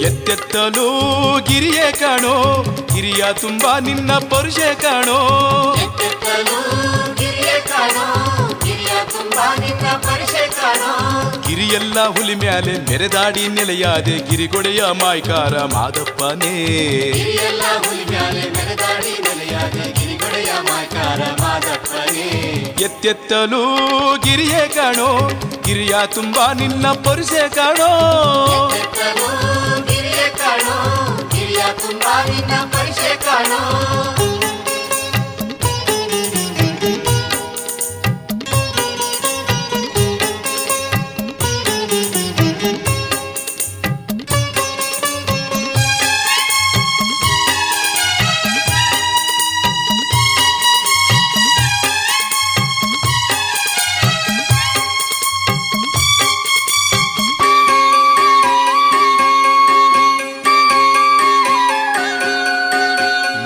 ಎತ್ತೆತ್ತಲು ಗಿರಿಯೇ ಕಾಣೋ ಗಿರಿಯ ತುಂಬಾ ನಿನ್ನ ಪರುಷೆ ಕಾಣೋ ಗಿರಿಯೆಲ್ಲ ಹುಲಿ ಮ್ಯಾಲೆ ಮೆರೆದಾಡಿ ನೆಲೆಯಾದೆ ಗಿರಿಗೊಡೆಯ ಮಾಯ್ಕಾರ ಮಾದಪ್ಪನೇ ಎತ್ತೆತ್ತಲು ಗಿರಿಯೇ ಕಾಣೋ ಗಿರಿಯ ತುಂಬಾ ನಿನ್ನ ಪರುಷೆ ಕಾಣೋ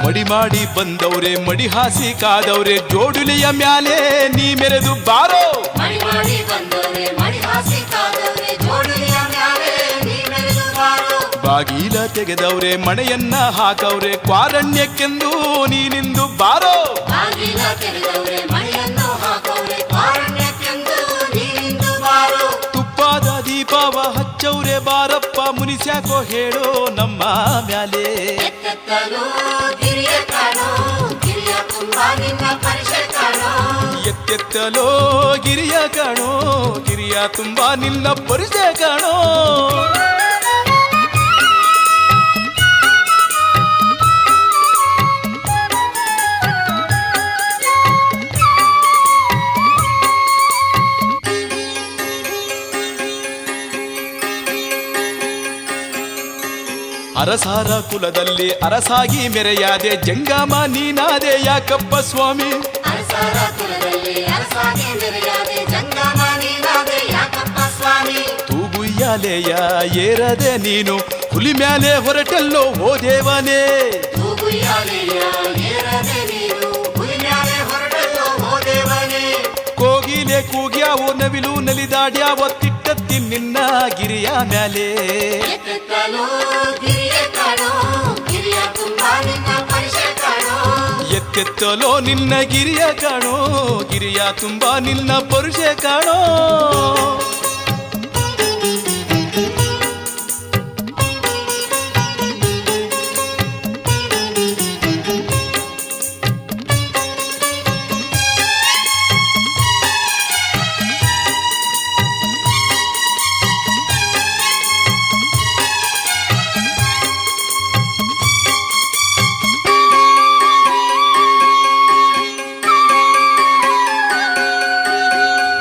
ಮಡಿ ಮಾಡಿ ಬಂದವ್ರೆ ಮಡಿ ಹಾಸಿ ಕಾದವ್ರೆ ಜೋಡುಲಿಯ ಮ್ಯಾಲೆ ನೀ ಮೆರೆದು ಬಾರೋ ಬಾಗೀಲ ತೆಗೆದವ್ರೆ ಮಣೆಯನ್ನ ಹಾಕವ್ರೆ ಕ್ವಾರಣ್ಯಕ್ಕೆಂದು ನೀನಿಂದು ಬಾರೋ ತುಪ್ಪಾದ ದೀಪವ ಹಚ್ಚವ್ರೆ ಬಾರಪ್ಪ ಮುನಿಸ್ಯಾಕೋ ಹೇಳೋ ನಮ್ಮ ಮ್ಯಾಲೆ ಎತ್ತೆತ್ತಲೋ ಗಿರಿಯ ಕಾಣೋ ಗಿರಿಯ ತುಂಬಾ ನಿನ್ನ ಪರಿಚಯ ಕಾಣೋ ಅರಸಾರ ಕುಲದಲ್ಲಿ ಅರಸಾಗಿ ಮೆರೆಯಾದೆ ಜಂಗಮ ನೀನಾದೆ ಯಾಕಪ್ಪ ಸ್ವಾಮಿ ತೂಗುಯ್ಯಾಲೆಯ ಏರದೆ ನೀನು ಹುಲಿ ಮ್ಯಾಲೆ ಹೊರಟಲ್ಲೋ ಓ ದೇವನೇ ಕೋಗಿಲೆ ಕೂಗ್ಯಾವೋ ನವಿಲು ನಲಿದಾಡ್ಯಾವ ತಿಟ್ಟತ್ತಿ ನಿನ್ನ ಗಿರಿಯ ಮ್ಯಾಲೆ ಎತ್ತೆತ್ತಲೋ ನಿನ್ನ ಗಿರಿಯ ಕಾಣೋ ಗಿರಿಯ ತುಂಬಾ ನಿನ್ನ ಪರುಷೆ ಕಾಣೋ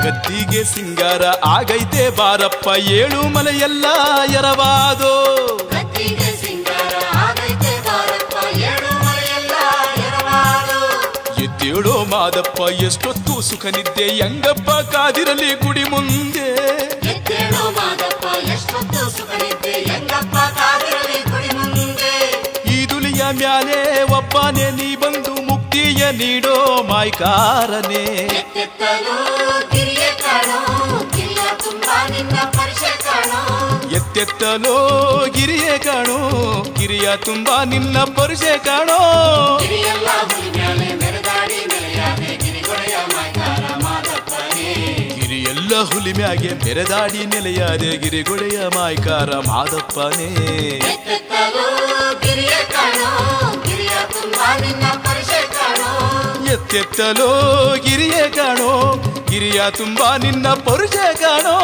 ಗದ್ದಿಗೆ ಸಿಂಗಾರ ಆಗೈತೆ ಬಾರಪ್ಪ ಏಳು ಮಲೆಯೆಲ್ಲ ಎರವಾದೋ ಎದ್ದೇಳೋ ಮಾದಪ್ಪ ಎಷ್ಟೊತ್ತು ಸುಖ ನಿದ್ದೆ ಹೆಂಗಪ್ಪ ಕಾದಿರಲಿ ಗುಡಿ ಮುಂದೆ ಈ ದುಲಿಯ ಮ್ಯಾಲೆ ಒಬ್ಬನೇ ನೀ ಬಂದು ಮುಕ್ತಿಯ ನೀಡೋ ಮಾಯ್ಕಾರನೇ ಎತ್ತೆತ್ತಲೋ ಗಿರಿಯೇ ಕಾಣೋ ಗಿರಿಯ ತುಂಬಾ ನಿನ್ನ ಪರುಷೆ ಕಾಣೋ ಗಿರಿಯೆಲ್ಲ ಹುಲಿ ಮ್ಯಾಗೆ ಮೆರೆದಾಡಿ ನೆಲೆಯಾದೆ ಗಿರಿಗೊಡೆಯ ಮಾಯ್ಕಾರ ಮಾದಪ್ಪನೇ ಎತ್ತೆತ್ತಲೋ ಗಿರಿಯೇ ಕಾಣೋ ಗಿರಿಯ ತುಂಬಾ ನಿನ್ನ ಪರುಷೆ ಕಾಣೋ